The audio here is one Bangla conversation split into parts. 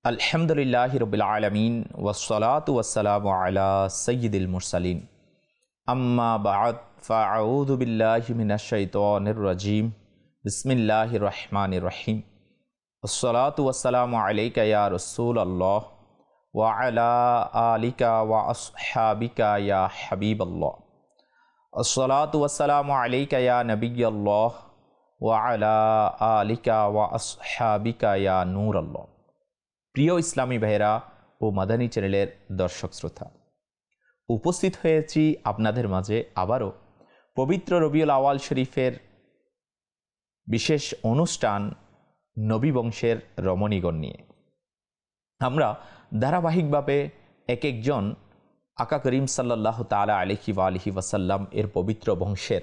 আলহামদুলিল্লাহি রাব্বিল আলামিন ওয়াসসালাতু ওয়াসসালামু আলা সাইয়্যিদিল মুরসালিন আম্মা বা'দ ফাআউযু বিল্লাহি মিনাশ শাইতানির রাজীম বিসমিল্লাহির রহমানির রহিম ওয়াসসালাতু ওয়াসসালামু আলাইকা ইয়া রাসূলাল্লাহ ওয়া আলা আলিকা ওয়া আসহাবিকা ইয়া হাবিবাল্লাহ আসসালাতু ওয়াসসালামু আলাইকা ইয়া নবিয়্যাল্লাহ ওয়া আলা আলিকা ওয়া আসহাবিকা ইয়া নূরাল্লাহ। প্রিয় ইসলামী ভাইরা ও মাদানী চ্যানেলের দর্শক শ্রোতা, উপস্থিত হয়েছি আপনাদের মাঝে আবারও পবিত্র রবিউল আওয়াল শরীফের বিশেষ অনুষ্ঠান নবী বংশের রমণীগণ নিয়ে। আমরা ধারাবাহিকভাবে এক একজন আকা করিম সাল্লাল্লাহু তাআলা আলাইহি ওয়া আলিহি ওয়াসাল্লাম এর পবিত্র বংশের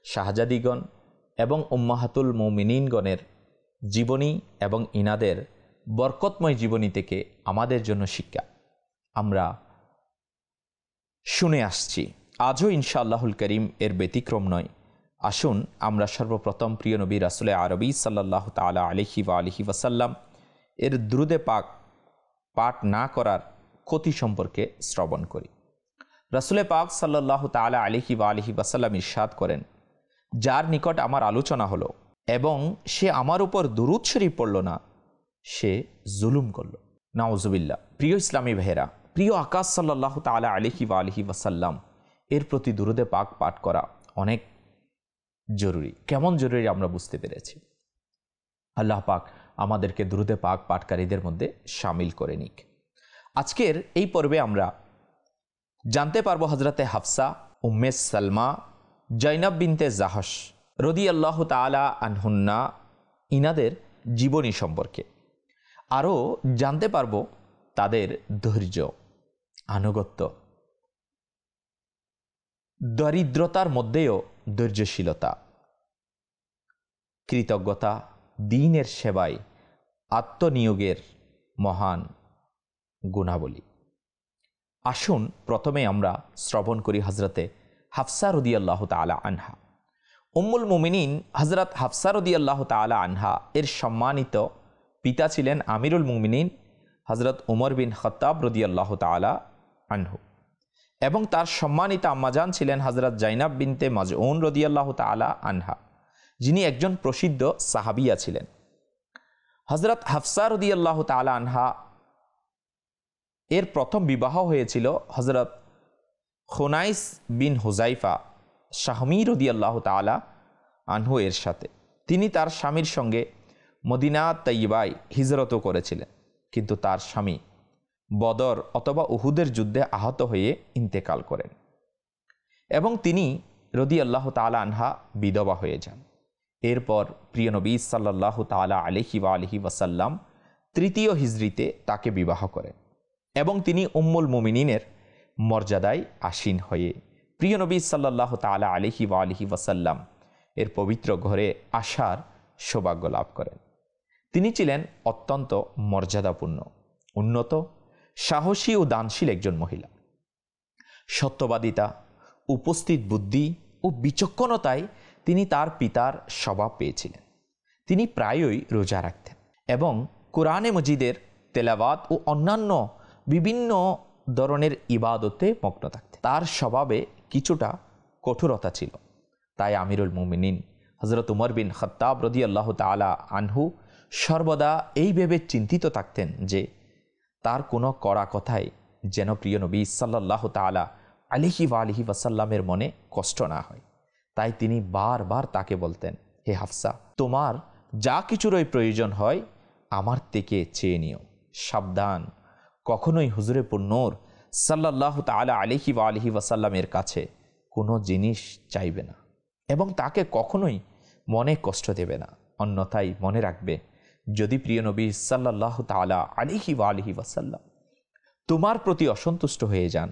শাহজাদিগণ এবং উম্মাহাতুল মুমিনিনগণের জীবনী এবং ইনাদের বরকতময় জীবনী থেকে আমাদের জন্য শিক্ষা আমরা শুনে আসছি। আজও ইনশাআল্লাহুল করিম এর ব্যতিক্রম নয়। আসুন আমরা সর্বপ্রথম প্রিয় নবী রাসূলে আরবী সাল্লাল্লাহু তাআলা আলাইহি ওয়া আলিহি ওয়াসাল্লাম এর দুরূদে পাক পাঠ না করার ক্ষতি সম্পর্কে শ্রবণ করি। রাসূলে পাক সাল্লাল্লাহু তাআলা আলাইহি ওয়া আলিহি ওয়াসাল্লাম ইরশাদ করেন, যার নিকট আমার আলোচনা হলো এবং সে আমার উপর দুরূদ শরীফ পড়ল না, সে জুলুম করল। নাউজুবিল্লাহ। প্রিয় ইসলামী ভাইরা, প্রিয় আকাশ সাল্লাল্লাহু তাআলা আলাইহি ওয়া আলিহি ওয়াসাল্লাম এর প্রতি দুরূদে পাক পাঠ করা অনেক জরুরি। কেমন জরুরি আমরা বুঝতে পেরেছি। আল্লাহ পাক আমাদেরকে দুরূদে পাক পাঠকারীদের মধ্যে শামিল করে নিক। আজকের এই পর্বে আমরা জানতে পারবো হযরতে হাফসা, উম্মে সালমা, জাইনাব বিনতে জাহশ রাদিয়াল্লাহু তাআলা আনহুন্না ইনাদের জীবনী সম্পর্কে। আরও জানতে পারবো তাদের ধৈর্য, আনুগত্য, দরিদ্রতার মধ্যেও ধৈর্যশীলতা, কৃতজ্ঞতা, দ্বীনের সেবায় আত্মনিয়োগের মহান গুণাবলী। আসুন প্রথমে আমরা শ্রবণ করি হযরতে হাফসা রাদিয়াল্লাহু তাআলা আনহা। উম্মুল মুমিনিন হযরত হাফসা রাদিয়াল্লাহু তাআলা আনহা এর সম্মানিত পিতা ছিলেন আমিরুল মুমিনিন হযরত উমর বিন খাত্তাব রাদিয়াল্লাহু তাআলা আনহু এবং তার সম্মানিত আম্মাজান ছিলেন হযরত জাইনাব বিনতে মাজউন রাদিয়াল্লাহু তাআলা আনহা, যিনি একজন প্রসিদ্ধ সাহাবিয়া ছিলেন। হযরত হাফসা রাদিয়াল্লাহু তাআলা আনহা এর প্রথম বিবাহ হয়েছিল হযরত খুনাইস বিন হুযাইফা শাহমী রাদিয়াল্লাহু তাআলা আনহু এর সাথে। তিনি তার স্বামীর সঙ্গে মদিনা তাইয়্যিবায় হিজরতও করেছিলেন, কিন্তু তার স্বামী বদর অথবা উহুদের যুদ্ধে আহত হয়ে ইন্তেকাল করেন এবং তিনি রাদিয়াল্লাহু তাআলা আনহা বিধবা হয়ে যান। এরপর প্রিয় নবী সাল্লাল্লাহু তাআলা আলাইহি ওয়া আলিহি ওয়াসাল্লাম তৃতীয় হিজরিতে তাকে বিবাহ করেন এবং তিনি উম্মুল মুমিনিনের মর্যাদায় আসীন হয়ে প্রিয় নবী সাল্লাল্লাহু তাআলা আলাইহি ওয়া আলিহি ওয়াসাল্লাম এর পবিত্র ঘরে আসার সৌভাগ্য লাভ করেন। তিনি ছিলেন অত্যন্ত মর্যাদাপূর্ণ, উন্নত, সাহসী ও দানশীল একজন মহিলা। সত্যবাদিতা, উপস্থিত বুদ্ধি ও বিচক্ষণতায় তিনি তার পিতার স্বভাব পেয়েছিলেন। তিনি প্রায়ই রোজা রাখতেন এবং কোরআনে মজিদের তেলাওয়াত ও অন্যান্য বিভিন্ন ধরনের ইবাদতে মগ্ন থাকতেন। তার স্বভাবে কিছুটা কঠোরতা ছিল, তাই আমিরুল মুমিনিন হযরত উমর বিন খাত্তাব রাদিয়াল্লাহু তাআলা আনহু সর্বদা এই ভেবে চিন্তিত থাকতেন যে তার কোনো কড়া কথায় যেন প্রিয় নবী সাল্লাল্লাহু তাআলা আলাইহি ওয়া আলিহি ওয়াসাল্লামের মনে কষ্ট না হয়। তাই তিনি বারবার তাকে বলতেন, হে হাফসা, তোমার যা কিছুরই প্রয়োজন হয় আমার থেকে চেয়ে নিও, সাবধান, কখনোই হুজুরে পুন্নর সাল্লাল্লাহু তাআলা আলাইহি ওয়া আলিহি ওয়াসাল্লামের কাছে কোনো জিনিস চাইবে না এবং তাকে কখনোই মনে কষ্ট দেবে না। অন্যথায় মনে রাখবে, যদি প্রিয় নবী সাল্লাল্লাহু তাআলা আলাইহি ওয়া আলিহি ওয়াসাল্লাম তোমার প্রতি অসন্তুষ্ট হয়ে যান,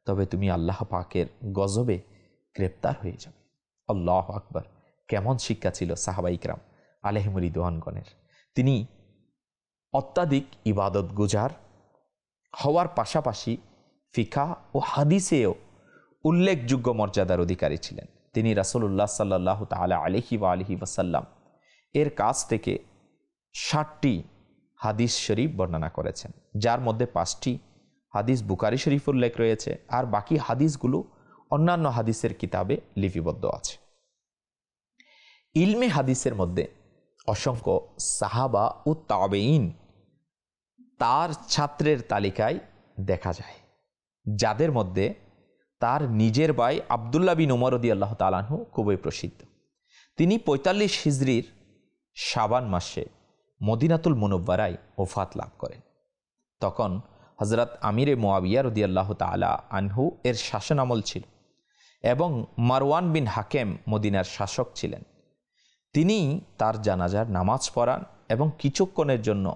তবে তুমি আল্লাহ পাকের গজবে গ্রেপ্তার হয়ে যাবে। আল্লাহু আকবার। কেমন শিক্ষা ছিল সাহাবায়ে কিরাম আলাইহিমুর রিদওয়ানগণের। তিনি অত্যাধিক ইবাদত গুজার হওয়ার পাশাপাশি ফিকাহ ও হাদিসেও উল্লেখযোগ্য মর্যাদার অধিকারী ছিলেন। তিনি রাসূলুল্লাহ সাল্লাল্লাহু তাআলা আলাইহি ওয়া আলিহি ওয়াসাল্লাম এর কাছ থেকে 60টি হাদিস শরীফ বর্ণনা করেছেন, যার মধ্যে 5টি হাদিস বুখারী শরীফ উল্লেখ রয়েছে, আর বাকি হাদিসগুলো অন্যান্য হাদিসের কিতাবে লিপিবদ্ধ আছে। ইলমে হাদিসের মধ্যে অসংখ্য সাহাবা ও তাবেঈন তার ছাত্রের তালিকায় দেখা যায়, যাদের মধ্যে তার নিজের ভাই আব্দুল্লাহ বিন উমর রাদিয়াল্লাহু তাআলা আনহু খুবই প্রসিদ্ধ। তিনি 45 হিজরির শাবান মাসে মদিনাতুল মুনব্বারায় ওফাত লাভ করেন। তখন হযরত আমিরে মুয়াবিয়া রাদিয়াল্লাহু তাআলা আনহু এর শাসনামল ছিল এবং মারওয়ান বিন হাকেম মদিনার শাসক ছিলেন। তিনি তার জানাজার নামাজ পড়ান এবং কিছুক্ষণের জন্য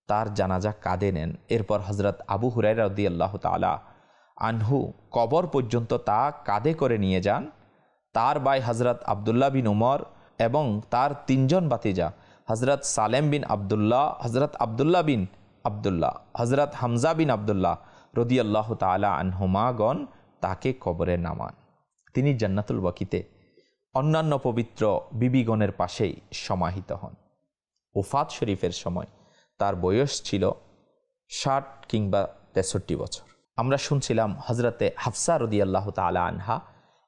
তার জানাজা কাঁধে নেন। এরপর হযরত আবু হুরায়রা রাদিয়াল্লাহু তাআলা আনহু কবর পর্যন্ত তা কাঁধে করে নিয়ে যান। তার ভাই হযরত আব্দুল্লাহ বিন উমর এবং তার 3 জন ভাতিজা হযরত সালেম বিন আব্দুল্লাহ, হযরত আব্দুল্লাহ বিন আব্দুল্লাহ, হযরত হামজা বিন আব্দুল্লাহ রাদিয়াল্লাহু তাআলা আনহুমাগণ তাকে কবরে নামান। তিনি জান্নাতুল বাকিতে অন্যান্য পবিত্র বিবিগণের পাশেই সমাহিত হন। ওফাত শরীফের সময় তার বয়স ছিল 60 কিংবা 63 বছর। আমরা শুনছিলাম হযরতে হাফসা রাদিয়াল্লাহু তাআলা আনহা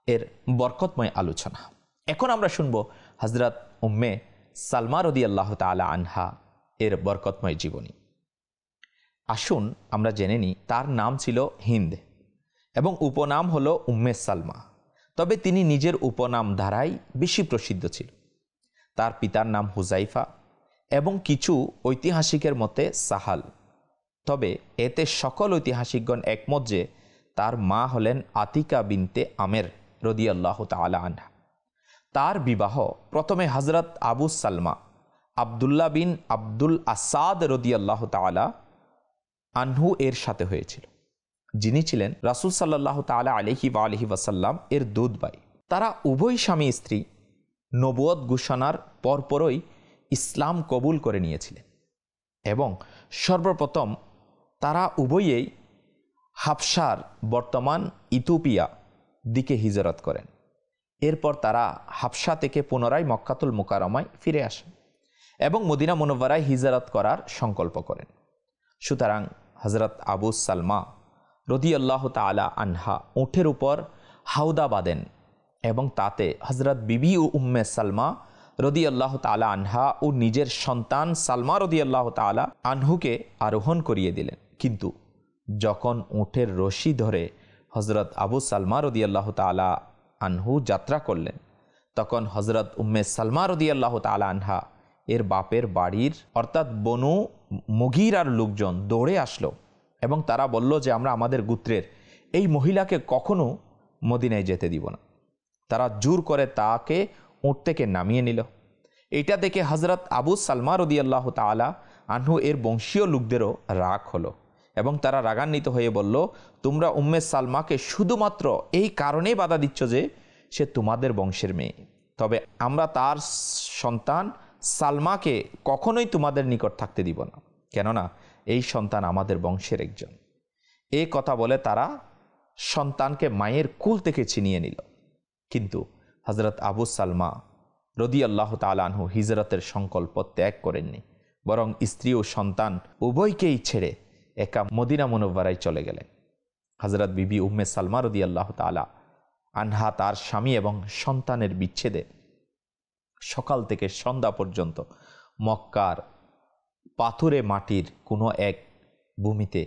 এর বরকতময় আলোচনা। এখন আমরা শুনব হযরত উম্মে সালমা রাদিয়াল্লাহু তাআলা আনহা এর বরকতময় জীবনী। আসুন আমরা জেনে নিই, তার নাম ছিল হিন্দ এবং উপনাম হলো উম্মে সালমা। তবে তিনি নিজের উপনাম দ্বারাই বেশি প্রসিদ্ধ ছিল। তার পিতার নাম হুজাইফা এবং কিছু ঐতিহাসিকের মতে সাহাল। তবে এতে সকল ঐতিহাসিকগণ একমত যে তার মা হলেন আতিকা বিনতে আমের রাদিয়াল্লাহু তাআলা আনহা। তার বিবাহ প্রথমে হযরত আবু সালমা আব্দুল্লাহ বিন আব্দুল আসাদ রাদিয়াল্লাহু তাআলা আনহু এর সাথে হয়েছিল, যিনি ছিলেন রাসূল সাল্লাল্লাহু তাআলা আলাইহি ওয়া আলিহি ওয়াসাল্লাম এর দুধ ভাই। তারা উভয় স্বামী স্ত্রী নবুয়ত ঘোষণার পরপরই ইসলাম কবুল করে নিয়েছিলেন এবং সর্বপ্রথম তারা উভয়েই হাবশার বর্তমান ইথিওপিয়া দিকে হিজরত করেন। এরপর তারা হাবশা থেকে পুনরায় মক্কাতুল মুকাররমায় ফিরে আসেন এবং মদিনা মুনব্বারায় হিজরত করার সংকল্প করেন। সুতরাং হযরত আবু সালমা রাদিয়াল্লাহু তাআলা আনহা উটের উপর হাওদা বাঁধেন এবং তাতে হযরত বিবি ও উম্মে সালমা রাদিয়াল্লাহু তাআলা আনহা ও নিজের সন্তান সালমা রাদিয়াল্লাহু তাআলা আনহুকে আরোহণ করিয়ে দিলেন। কিন্তু যখন উটের রশি ধরে হযরত আবু সালমা রাদিয়াল্লাহু তাআলা আনহু যাত্রা করলেন, তখন হযরত উম্মে সালমা রাদিয়াল্লাহু তাআলা আনহা এর বাপের বাড়ির অর্থাৎ বনু মুগীরার লোকজন দৌড়ে আসলো এবং তারা বলল যে আমরা আমাদের গোত্রের এই মহিলাকে কখনো মদিনায় যেতে দিব না। তারা জোর করে তাকে উট থেকে নামিয়ে নিল। এটা দেখে হযরত আবু সালমা রাদিয়াল্লাহু তাআলা আনহু এর বংশীয় লোকদেরও রাগ হলো এবং তারা রাগান্বিত হয়ে বলল, তোমরা উম্মে সালমাকে শুধুমাত্র এই কারণেই বাধা দিচ্ছ যে সে তোমাদের বংশের মেয়ে, তবে আমরা তার সন্তান সালমাকে কখনোই তোমাদের নিকট থাকতে দিব না, কেননা এই সন্তান আমাদের বংশের একজন। এই কথা বলে তারা সন্তানকে মায়ের কুল থেকে ছিনিয়ে নিল। কিন্তু হযরত আবু সালমা রাদিয়াল্লাহু তাআলা আনহু হিজরতের সংকল্প ত্যাগ করেননি, বরং স্ত্রী ও সন্তান উভয়কেই ছেড়ে একা মদিনা মুনব্বারায় চলে গেলেন। হযরত বিবি উম্মে সালমা রাদিয়াল্লাহু তাআলা আনহা তার স্বামী এবং সন্তানের বিচ্ছেদে সকাল থেকে সন্ধ্যা পর্যন্ত মক্কার পাথুরে মাটির কোনো এক ভূমিতে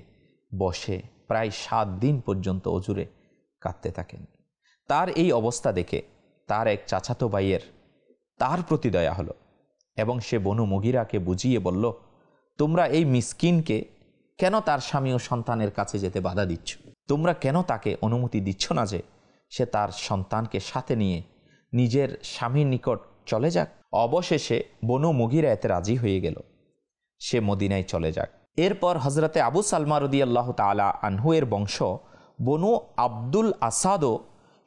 বসে প্রায় 7 দিন পর্যন্ত অজুরে কাঁদতে থাকেন। তার এই অবস্থা দেখে তার এক চাচাতো ভাইয়ের তার প্রতি দয়া হলো এবং সে বনু মুগীরাকে বুঝিয়ে বলল, তোমরা এই মিসকিনকে কেন তার স্বামী ও সন্তানের কাছে যেতে বাধা দিচ্ছ? তোমরা কেন তাকে অনুমতি দিচ্ছ না যে সে তার সন্তানকে সাথে নিয়ে নিজের স্বামীর নিকট চলে যাক? অবশেষে বনু মুগীরা এতে রাজি হয়ে গেল, সে মদিনায় চলে যাক। এরপর হযরতে আবু সালমা রাদিয়াল্লাহু তাআলা আনহু এর বংশ বনু আব্দুল আসাদও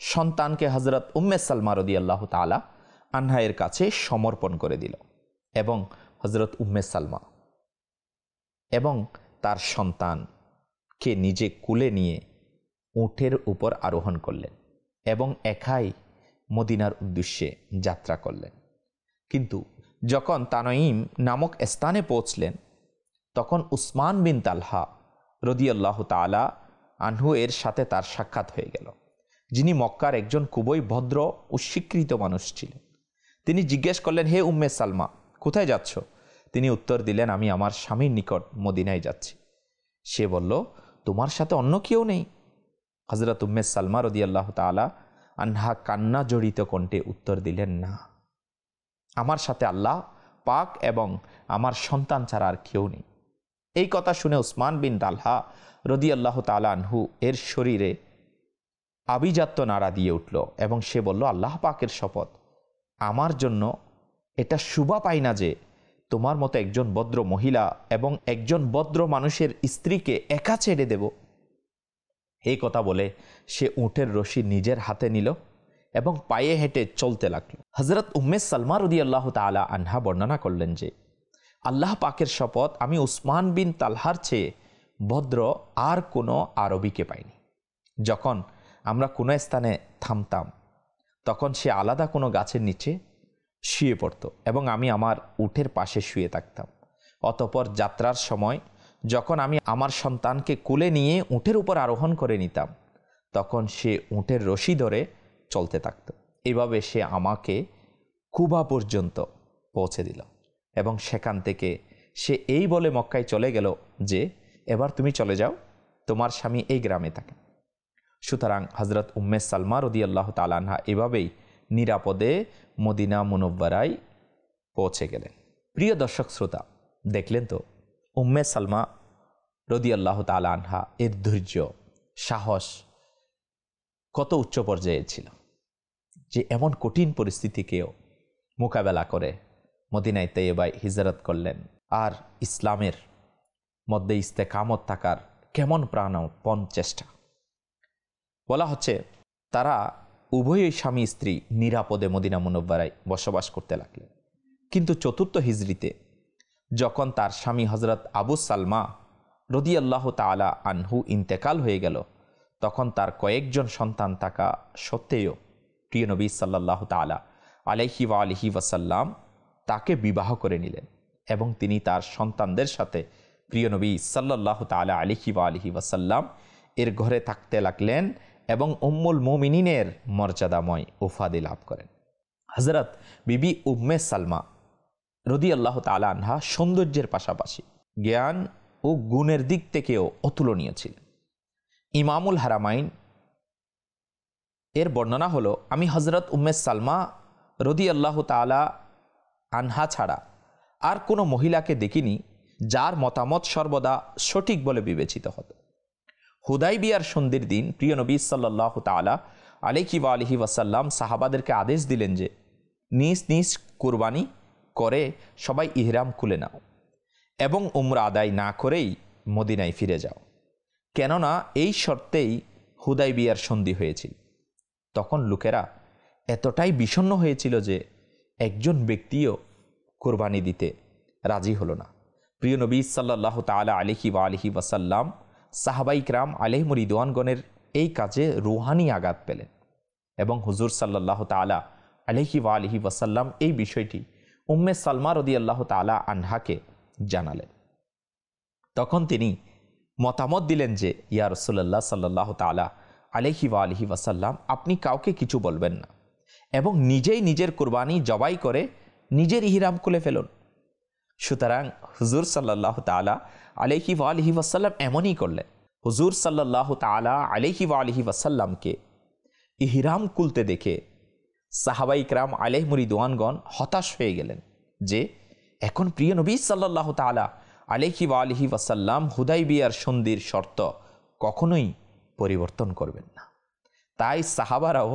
সন্তানকে হযরত উম্মে সালমা রাদিয়াল্লাহু তাআলা আনহা এর কাছে সমর্পণ করে দিল এবং হযরত উম্মে সালমা এবং তার সন্তানকে নিজে কুলে নিয়ে উটের উপর আরোহণ করলেন এবং একাই মদিনার উদ্দেশ্যে যাত্রা করলেন। কিন্তু যখন তানঈম নামক স্থানে পৌঁছলেন, তখন উসমান বিন তালহা রাদিয়াল্লাহু তাআলা আনহু এর সাথে তার সাক্ষাৎ হয়ে গেল, যিনি মক্কার একজন খুবই ভদ্র ও স্বীকৃত মানুষ ছিলেন। তিনি জিজ্ঞেস করলেন, হে উম্মে সালমা, কোথায় যাচ্ছ? তিনি উত্তর দিলেন, আমি আমার স্বামীর নিকট মদিনায় যাচ্ছি। সে বলল, তোমার সাথে অন্য কেউ নেই? হযরত উম্মে সালমা রাদিয়াল্লাহু তাআলা আনহা কান্না জড়িত কণ্ঠে উত্তর দিলেন, না, আমার সাথে আল্লাহ পাক এবং আমার সন্তান ছাড়া আর কেউ নেই। এই কথা শুনে উসমান বিন তালহা রাদিয়াল্লাহু তাআলা আনহু এর শরীরে আভিজাত্য নাড়া দিয়ে উঠল এবং সে বলল, আল্লাহ পাকের শপথ, আমার জন্য এটা শোভা পায় না যে তোমার মতো একজন ভদ্র মহিলা এবং একজন ভদ্র মানুষের স্ত্রীকে একা ছেড়ে দেব। এই কথা বলে সে উটের রশি নিজের হাতে নিল এবং পায়ে হেঁটে চলতে লাগলো। হযরত উম্মে সালমা রাদিয়াল্লাহু তাআলা আনহা বর্ণনা করলেন যে, আল্লাহ পাকের শপথ, আমি উসমান বিন তালহার চেয়ে ভদ্র আর কোনো আরবীকে পাইনি। যখন আমরা কোনো স্থানে থামতাম তখন সে আলাদা কোনো গাছের নিচে শুয়ে পড়ত এবং আমি আমার উটের পাশে শুয়ে থাকতাম। অতঃপর যাত্রার সময় যখন আমি আমার সন্তানকে কোলে নিয়ে উটের উপর আরোহণ করে নিতাম তখন সে উটের রশি ধরে চলতে থাকত। এভাবে সে আমাকে কুবা পর্যন্ত পৌঁছে দিল এবং সেখান থেকে সে এই বলে মক্কায় চলে গেল যে, এবার তুমি চলে যাও, তোমার স্বামী এই গ্রামে থাকে। সুতরাং হযরত উম্মে সালমা রাদিয়াল্লাহু তাআলা আনহা এভাবেই নিরাপদে মদিনা মুনব্বরায় পৌঁছে গেলেন। প্রিয় দর্শক শ্রোতা, দেখলেন তো উম্মে সালমা রাদিয়াল্লাহু তাআলা আনহা এর ধৈর্য, সাহস কত উচ্চ পর্যায়ে ছিল, যে এমন কঠিন পরিস্থিতিকেও মোকাবেলা করে মদিনায় তৈয়বায় হিজরত করলেন। আর ইসলামের মধ্যে ইস্তেকামত থাকার কেমন প্রাণপণ চেষ্টা। বলা হচ্ছে তারা উভয়ই স্বামী স্ত্রী নিরাপদে মদিনা মুনব্বরায় বসবাস করতে লাগলেন। কিন্তু চতুর্থ হিজরিতে যখন তার স্বামী হযরত আবু সালমা রাদিয়াল্লাহু তাআলা আনহু ইন্তেকাল হয়ে গেল তখন তার কয়েকজন সন্তান থাকা সত্ত্বেও প্রিয় নবী সাল্লাল্লাহু তাআলা আলাইহি ওয়া আলিহি ওয়াসাল্লাম তাকে বিবাহ করে নিলেন এবং তিনি তার সন্তানদের সাথে প্রিয় নবী সাল্লাল্লাহু তাআলা আলাইহি ওয়া আলিহি ওয়াসাল্লাম এর ঘরে থাকতে লাগলেন এবং উম্মুল মুমিনিনের মর্যাদাময় উপাধি লাভ করেন। হযরত বিবি উম্মে সালমা রাদিয়াল্লাহু তাআলা আনহা সৌন্দর্যের পাশাপাশি জ্ঞান ও গুণের দিক থেকেও অতুলনীয় ছিলেন। ইমামুল হারামাইন এর বর্ণনা হলো, আমি হযরত উম্মে সালমা রাদিয়াল্লাহু তাআলা আনহা ছাড়া আর কোনো মহিলাকে দেখিনি যার মতামত সর্বদা সঠিক বলে বিবেচিত হতো। হুদাইবিয়ার সন্ধির দিন প্রিয় নবী সাল্লাল্লাহু তাআলা আলাইহি ওয়া আলিহি ওয়াসাল্লাম সাহাবাদেরকে আদেশ দিলেন যে, নিজ নিজ কুরবানি করে সবাই ইহরাম খুলে নাও এবং উমরা আদায় না করেই মদিনায় ফিরে যাও, কেননা এই শর্তেই হুদাইবিয়ার সন্ধি হয়েছিল। তখন লোকেরা এতটাই বিষণ্ণ হয়েছিল যে একজন ব্যক্তিও কুরবানি দিতে রাজি হলো না। প্রিয় নবী সাল্লাল্লাহু তাআলা আলাইহি ওয়া আলিহি ওয়াসাল্লাম সাহাবাই কিরাম আলাইহিম রিদওয়ানগণের এই কাজে রুহানি আঘাত পেলেন এবং হুজুর সাল্লাল্লাহু তাআলা আলাইহি ওয়া আলিহি ওয়াসাল্লাম এই বিষয়টি উম্মে সালমা রাদিয়াল্লাহু তাআলা আনহাকে জানালেন। তখন তিনি মতামত দিলেন যে, ইয়া রাসূলুল্লাহ সাল্লাল্লাহু তাআলা আলাইহি ওয়া আলিহি ওয়াসাল্লাম, আপনি কাউকে কিছু বলবেন না এবং নিজেই নিজের কুরবানি জবাই করে নিজের ইহরাম খুলে ফেলুন। সুতরাং হুজুর সাল্লাল্লাহু তাআলা আলাইহি ওয়া আলিহি ওয়াসাল্লাম এমনই করলেন। হুজুর সাল্লাল্লাহু তাআলা আলাইহি ওয়া আলিহি ওয়াসাল্লামকে ইহরাম খুলতে দেখে সাহাবাই কিরাম আলাইহিম রিদওয়ানগণ হতাশ হয়ে গেলেন যে এখন প্রিয় নবী সাল্লাল্লাহু তাআলা আলাইহি ওয়া আলিহি ওয়াসাল্লাম হুদাইবিয়ার সন্ধির শর্ত কখনোই পরিবর্তন করবেন না। তাই সাহাবারাও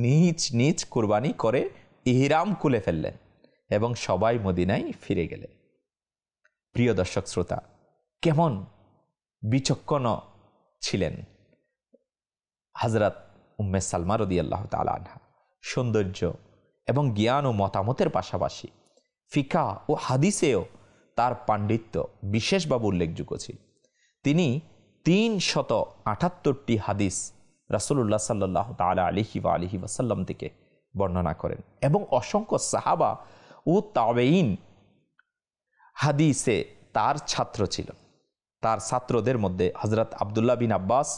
নিজ নিজ কুরবানি করে ইহরাম খুলে ফেললেন এবং সবাই মদিনায় ফিরে গেলেন। প্রিয় দর্শক শ্রোতা, কেমন বিচক্ষণ ছিলেন হযরত উম্মে সালমা রাদিয়াল্লাহু তাআলা আনহা। সৌন্দর্য এবং জ্ঞান ও মতামতের পাশাপাশি ফিকা ও হাদিসেও তার পাণ্ডিত্য বিশেষভাবে উল্লেখযোগ্য ছিল। তিনি 378টি হাদিস রাসূলুল্লাহ সাল্লাল্লাহু তাআলা আলাইহি ওয়া আলিহি ওয়াসাল্লাম থেকে বর্ণনা করেন এবং অসংখ্য সাহাবা ও তাবেঈন হাদিসে তার ছাত্র ছিল। তার ছাত্রদের মধ্যে হজরত আবদুল্লাহ বিন আব্বাস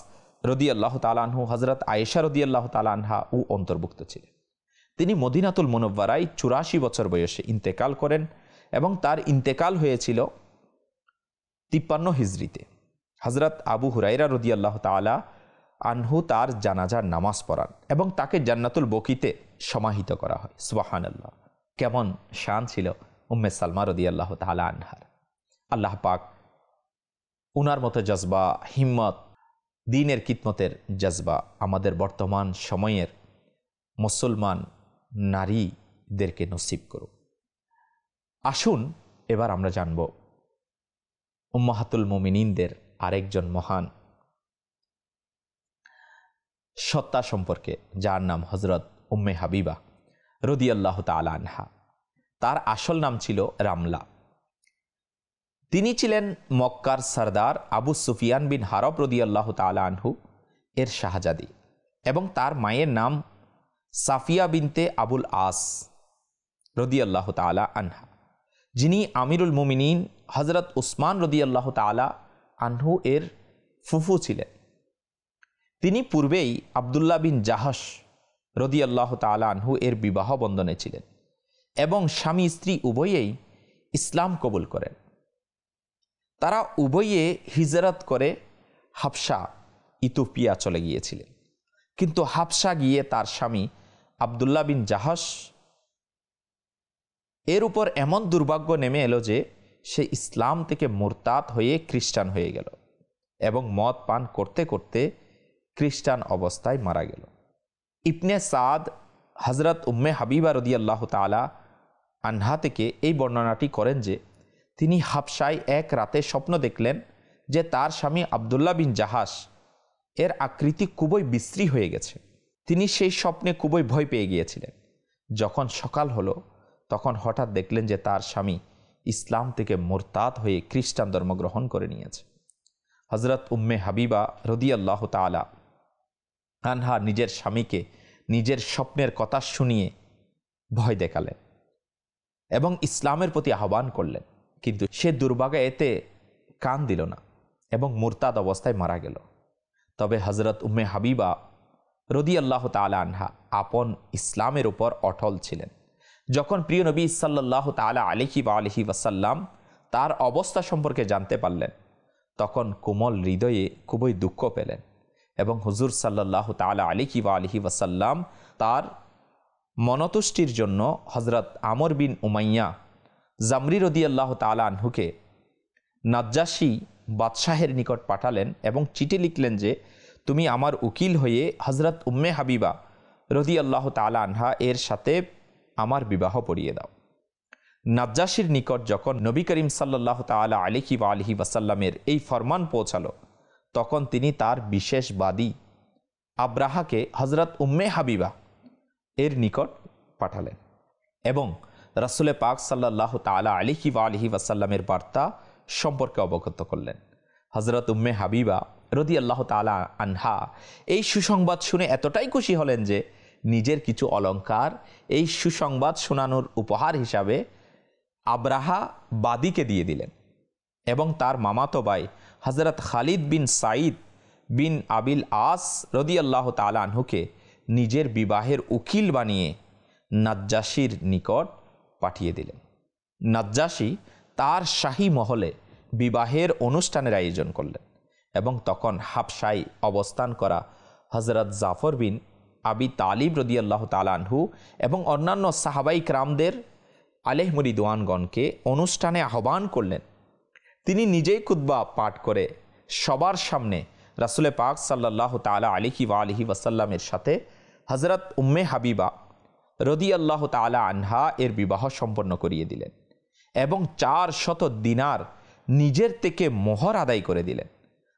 রদিয়াল্লাহু তাআলা আনহু, হজরত আয়েশা রদিয়াল্লাহু তাআলা আনহা ও অন্তর্ভুক্ত ছিলেন। তিনি মদিনাতুল মুনব্বারায় 84 বছর বয়সে ইন্তেকাল করেন এবং তার ইন্তেকাল হয়েছিল 53 হিজরিতে। হজরত আবু হুরাইরা রদিয়াল্লাহু তাআলা আনহু তার জানাজার নামাজ পড়ান এবং তাকে জান্নাতুল বকিতে সমাহিত করা হয়। সুবহানাল্লাহ, কেমন শান ছিল উম্মে সালমা রদিয়াল্লাহু তাআলা আনহার। আল্লাহ পাক উনার মতো জজবা, হিম্মত, দ্বীনের খিদমতের জজবা আমাদের বর্তমান সময়ের মুসলমান নারীদেরকে নসিব করুন। আসুন এবার আমরা জানব উম্মাহাতুল মুমিনিনদের আরেকজন মহান সত্তা সম্পর্কে, যার নাম হজরত উম্মে হাবিবা রদিয়াল্লাহু তাআলা আনহা। তার আসল নাম ছিল রামলা। তিনি ছিলেন মক্কার সরদার আবু সুফিয়ান বিন হারব রদিয়াল্লাহু তাআলা আনহু এর শাহজাদি এবং তার মায়ের নাম সাফিয়া বিনতে আবুল আস রদিয়াল্লাহু তাআলা আনহা, যিনি আমিরুল মুমিনিন হজরত উসমান রদিয়াল্লাহু তাআলা আনহু এর ফুফু ছিলেন। তিনি পূর্বেই আবদুল্লাহ বিন জাহাশ রদিয়াল্লাহু তাআলা আনহু এর বিবাহ বন্ধনে ছিলেন এবং স্বামী স্ত্রী উভয়েই ইসলাম কবুল করেন। তারা উভয়ে হিজরত করে হাবশা, ইথিওপিয়া চলে গিয়েছিলেন। কিন্তু হাবশা গিয়ে তার স্বামী আবদুল্লাহ বিন জাহাশ এর উপর এমন দুর্ভাগ্য নেমে এলো যে সে ইসলাম থেকে মুরতাদ হয়ে খ্রিস্টান হয়ে গেল এবং মদ পান করতে করতে খ্রিস্টান অবস্থায় মারা গেল। ইবনে সাদ হজরত উম্মে হাবিবা রদিয়াল্লাহু তাআলা আনহা থেকে এই বর্ণনাটি করেন যে তিনি হাবশায় এক রাতে স্বপ্ন দেখলেন যে তার স্বামী আবদুল্লাহ বিন জাহাশ এর আকৃতি খুবই বিশ্রী হয়ে গেছে। তিনি সেই স্বপ্নে খুবই ভয় পেয়ে গিয়েছিলেন। যখন সকাল হলো তখন হঠাৎ দেখলেন যে তার স্বামী ইসলাম থেকে মুরতাদ হয়ে খ্রিস্টান ধর্ম গ্রহণ করে নিয়েছে। হজরত উম্মে হাবিবা রদিয়াল্লাহু তাআলা আনহা নিজের স্বামীকে নিজের স্বপ্নের কথা শুনিয়ে ভয় দেখালেন এবং ইসলামের প্রতি আহ্বান করলেন, কিন্তু সে দুর্ভাগা এতে কান দিল না এবং মুরতাদ অবস্থায় মারা গেল। তবে হজরত উম্মে হাবিবা রদিয়াল্লাহু তাআলা আনহা আপন ইসলামের উপর অটল ছিলেন। যখন প্রিয় নবী সাল্লাল্লাহু তাআলা আলাইহি ওয়াসাল্লাম তার অবস্থা সম্পর্কে জানতে পারলেন, তখন কোমল হৃদয়ে খুবই দুঃখ পেলেন এবং হুজুর সাল্লাল্লাহু তাআলা আলাইহি ওয়াসাল্লাম তার মনতুষ্টির জন্য হজরত আমর বিন উমাইয়া জামরি রদিয়াল্লাহু তাআলা আনহুকে নাজ্জাশী বাদশাহের নিকট পাঠালেন এবং চিঠি লিখলেন যে তুমি আমার উকিল হয়ে হজরত উম্মে হাবিবা রদিয়াল্লাহু তাআলা আনহা এর সাথে আমার বিবাহ পড়িয়ে দাও। নাজ্জাশীর নিকট যখন নবী করিম সাল্লাল্লাহু তাআলা আলাইহি ওয়াসাল্লামের এই ফরমান পৌঁছালো, তখন তিনি তার বিশেষ বাদী আব্রাহাকে হজরত উম্মে হাবিবা এর নিকট পাঠালেন এবং রাসূলে পাক সাল্লাল্লাহু তাআলা আলাইহি ওয়াসাল্লামের বার্তা সম্পর্কে অবগত করলেন। হজরত উম্মে হাবিবা রদিয়াল্লাহু তাআলা আনহা এই সুসংবাদ শুনে এতটাই খুশি হলেন যে নিজের কিছু অলংকার এই সুসংবাদ শোনানোর উপহার হিসাবে আব্রাহা বাদীকে দিয়ে দিলেন এবং তার মামাতো ভাই হজরত খালিদ বিন সাইদ বিন আবিল আস রদিয়াল্লাহু তাআলা আনহুকে নিজের বিবাহের উকিল বানিয়ে নাজ্জাশীর নিকট পাঠিয়ে দিলেন। নাজ্জাশী তার শাহী মহলে বিবাহের অনুষ্ঠানের আয়োজন করলেন এবং তখন হাবশায় অবস্থান করা হজরত জাফর বিন আবি তালিব রদিয়াল্লাহু তাআলা আনহু এবং অন্যান্য সাহাবাই কিরামদের আলাইহিম রিদওয়ানগণকে অনুষ্ঠানে আহ্বান করলেন। তিনি নিজেই খুতবা পাঠ করে সবার সামনে রাসূলে পাক সাল্লাল্লাহু তাআলা আলাইহি ওয়াসাল্লামের সাথে হজরত উম্মে হাবিবা রদিয়াল্লাহু তাআলা আনহা এর বিবাহ সম্পন্ন করিয়ে দিলেন এবং 400 দিনার নিজের থেকে মোহর আদায় করে দিলেন,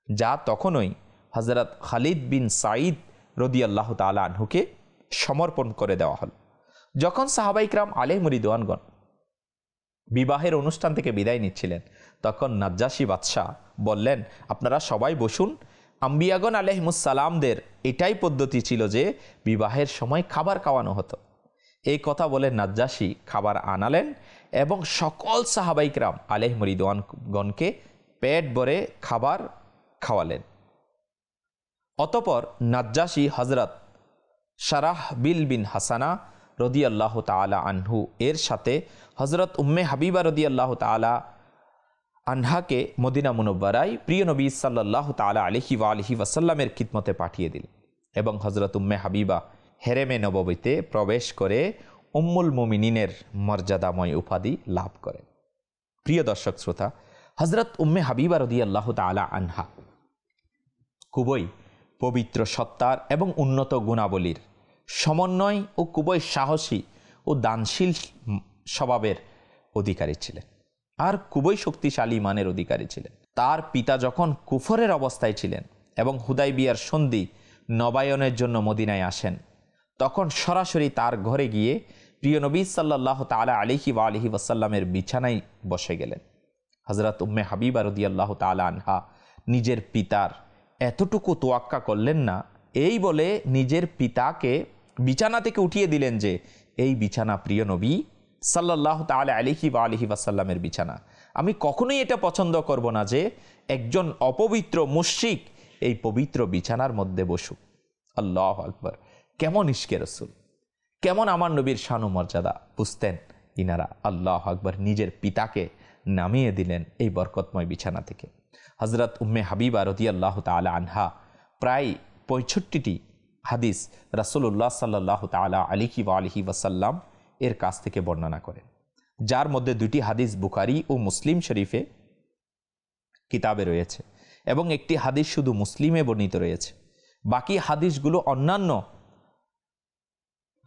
যা তখনই হজরত খালিদ বিন সাইদ রদিয়াল্লাহু তাআলা আনহুকে সমর্পণ করে দেওয়া হল। যখন সাহাবায়ে কিরাম আলাইহিম রিদওয়ানগণ বিবাহের অনুষ্ঠান থেকে বিদায় নিচ্ছিলেন, তখন নাজ্জাশী বাদশাহ বললেন, আপনারা সবাই বসুন। আম্বিয়াগণ আলাইহিমুস সালামদের এটাই পদ্ধতি ছিল যে বিবাহের সময় খাবার খাওয়ানো হতো। এই কথা বলে নাজ্জাশী খাবার আনালেন এবং সকল সাহাবাইকরাম আলাইহিম রিদওয়ানগণকে পেট ভরে খাবার খাওয়ালেন। অতপর নাজ্জাশী হজরত শারাহবিল বিন হাসানা রদিয়াল্লাহু তাআলা আনহু এর সাথে হজরত উম্মে হাবিবা রদিয়াল্লাহু তাআলা আনহাকে মদিনা মুনব্বরায় প্রিয় নবী সাল্লাল্লাহু তাআলা আলাইহি ওয়া আলিহি ওয়াসাল্লামের খিদমতে পাঠিয়ে দিলেন এবং হজরত উম্মে হাবিবা হেরেমে নববীতে প্রবেশ করে উম্মুল মুমিনিনের মর্যাদাময় উপাধি লাভ করেন। প্রিয় দর্শক শ্রোতা, হজরত উম্মে হাবিবা রাদিয়াল্লাহু তাআলা আনহা খুবই পবিত্র সত্তার এবং উন্নত গুণাবলীর সমন্বয় ও খুবই সাহসী ও দানশীল স্বভাবের অধিকারী ছিলেন, আর খুবই শক্তিশালী ইমানের অধিকারী ছিলেন। তার পিতা যখন কুফরের অবস্থায় ছিলেন এবং হুদাইবিয়ার সন্ধি নবায়নের জন্য মদিনায় আসেন, তখন সরাসরি তার ঘরে গিয়ে প্রিয় নবী সাল্লাল্লাহু তাআলা আলাইহি ওয়া আলিহি ওয়াসাল্লামের বিছানায় বসে গেলেন। হযরত উম্মে হাবিবা রাদিয়াল্লাহু তাআলা আনহা নিজের পিতার এতটুকু তোয়াক্কা করলেন না, এই বলে নিজের পিতাকে বিছানা থেকে উঠিয়ে দিলেন যে এই বিছানা প্রিয় নবী সাল্লাল্লাহু তাআলা আলাইহি ওয়া আলিহি ওয়াসাল্লামের বিছানা। আমি কখনোই এটা পছন্দ করব না যে একজন অপবিত্র মুশরিক এই পবিত্র বিছানার মধ্যে বসুক। আল্লাহু আকবার! কেমন ইশকে রাসূল, কেমন আমার নবীর শান ও মর্যাদা বুঝতেন ইনারা। আল্লাহু আকবার! নিজের পিতাকে নামিয়ে দিলেন এই বরকতময় বিছানা থেকে। হযরত উম্মে হাবিবা রাদিয়াল্লাহু তাআলা আনহা প্রায় ৬৫টি হাদিস রাসূলুল্লাহ সাল্লাল্লাহু তাআলা আলাইহি ওয়া আলিহি ওয়াসাল্লাম এর কাছ থেকে বর্ণনা করেন, যার মধ্যে ২টি হাদিস বুখারী ও মুসলিম শরীফে কিতাবে রয়েছে এবং একটি হাদিস শুধু মুসলিমে বর্ণিত রয়েছে। বাকি হাদিসগুলো অন্যান্য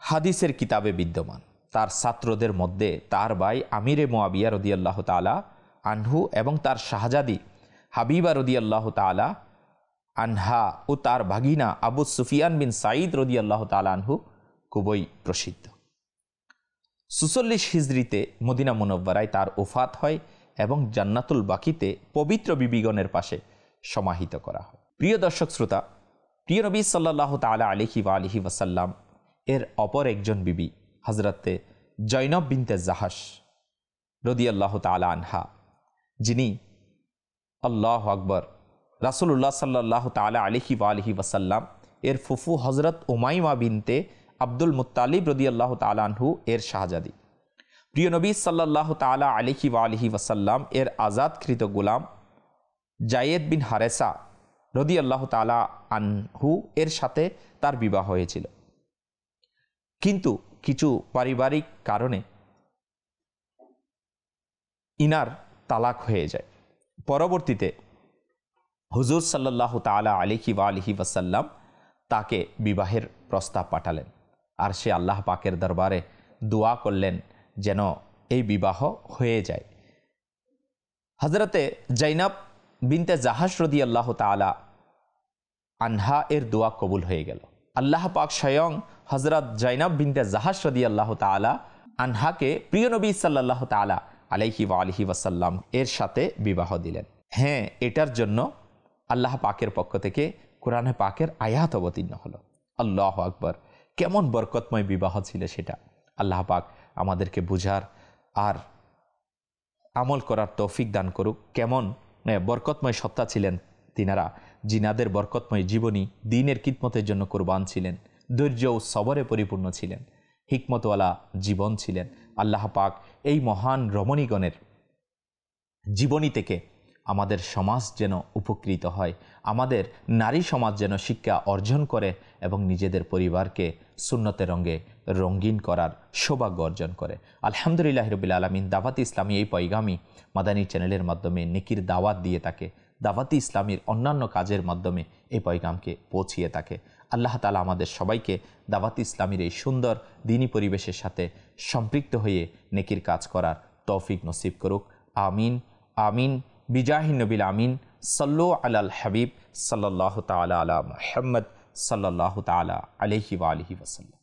হাদিসের কিতাবে বিদ্যমান। তার ছাত্রদের মধ্যে তার ভাই আমিরে মুআবিয়া রাদিয়াল্লাহু তাআলা আনহু এবং তার শাহজাদি হাবিবা রাদিয়াল্লাহু তাআলা আনহা ও তার ভাগিনা আবু সুফিয়ান বিন সাঈদ রাদিয়াল্লাহু তাআলা আনহু খুবই প্রসিদ্ধ। ৪৪ হিজরিতে মদিনা মুনব্বরায় তার ওফাত হয় এবং জান্নাতুল বাকিতে পবিত্র বিবিগণের পাশে সমাহিত করা হয়। প্রিয় দর্শক শ্রোতা, প্রিয় নবী সাল্লাল্লাহু তাআলা আলাইহি ওয়া আলিহি ওয়াসাল্লাম এর অপর একজন বিবি হযরতে জয়নব বিনতে জাহাশ রাদিয়াল্লাহু তাআলা আনহা, যিনি আল্লাহু আকবার রাসূলুল্লাহ সাল্লাল্লাহু তাআলা আলাইহি ওয়া আলিহি ওয়াসাল্লাম এর ফুফু হযরত উমাইমা বিনতে আব্দুল মুত্তালিব রাদিয়াল্লাহু তাআলা আনহু এর শাহজাদি। প্রিয় নবী সাল্লাল্লাহু তাআলা আলাইহি ওয়া আলিহি ওয়াসাল্লাম এর আজাদকৃত গোলাম জায়েদ বিন হারেসা রাদিয়াল্লাহু তাআলা আনহু এর সাথে তার বিবাহ হয়েছিল, কিন্তু কিছু পারিবারিক কারণে ইনার তালাক হয়ে যায়। পরবর্তীতে হুজুর সাল্লাল্লাহু তাআলা আলাইহি ওয়া আলিহি ওয়াসাল্লাম তাকে বিবাহের প্রস্তাব পাঠালেন, আর সে আল্লাহ পাকের দরবারে দোয়া করলেন যেন এই বিবাহ হয়ে যায়। হযরতে জৈনব বিনতে জাহাশ রাদিয়াল্লাহু তাআলা আনহা এর দোয়া কবুল হয়ে গেল। আল্লাহ পাক স্বয়ং হযরত জৈনব বিনতে জাহাশ রাদিয়াল্লাহু তাআলা আনহাকে প্রিয় নবী সাল্লাল্লাহু তাআলা আলাইহি ওয়া আলিহি ওয়াসাল্লাম এর সাথে বিবাহ দিলেন। হ্যাঁ, এটার জন্য আল্লাহ পাকের পক্ষ থেকে কোরআনে পাকের আয়াত অবতীর্ণ হলো। আল্লাহু আকবার! কেমন বরকতময় বিবাহ ছিল সেটা। আল্লাহ পাক আমাদেরকে বুঝার আর আমল করার তৌফিক দান করুক। কেমন বরকতময় সত্তা ছিলেন তিনারা, জিনাদের বরকতময় জীবনী দ্বীনের খিদমতের জন্য কুরবান ছিলেন, ধৈর্য ও সবরে পরিপূর্ণ ছিলেন, হিকমতওয়ালা জীবন ছিলেন। আল্লাহ পাক এই মহান রমণীগণের জীবনী থেকে আমাদের সমাজ যেন উপকৃত হয়, আমাদের নারী সমাজ যেন শিক্ষা অর্জন করে এবং নিজেদের পরিবারকে সুন্নতের রঙে রঙিন করার সৌভাগ্য অর্জন করে। আলহামদুলিল্লাহ রাব্বিল আলামিন দাওয়াত ইসলামী এই পয়গামী মাদানী চ্যানেলের মাধ্যমে নেকির দাওয়াত দিয়ে থাকে, দাওয়াত ইসলামীর অন্যান্য কাজের মাধ্যমে এই পয়গামকে পৌঁছিয়ে থাকে। আল্লাহ তাআলা আমাদের সবাইকে দাওয়াত ইসলামীর এই সুন্দর দ্বীনী পরিবেশের সাথে সম্পৃক্ত হয়ে নেকির কাজ করার তৌফিক নসিব করুক। আমিন আমিন বিজাহি নবিল আমিন। সাল্লু আলাল হাবিব সাল্লাল্লাহু তাআলা আলা মুহাম্মদ সাল্লাল্লাহু তাআলা আলাইহি ওয়া আলিহি ওয়াসাল্লাম।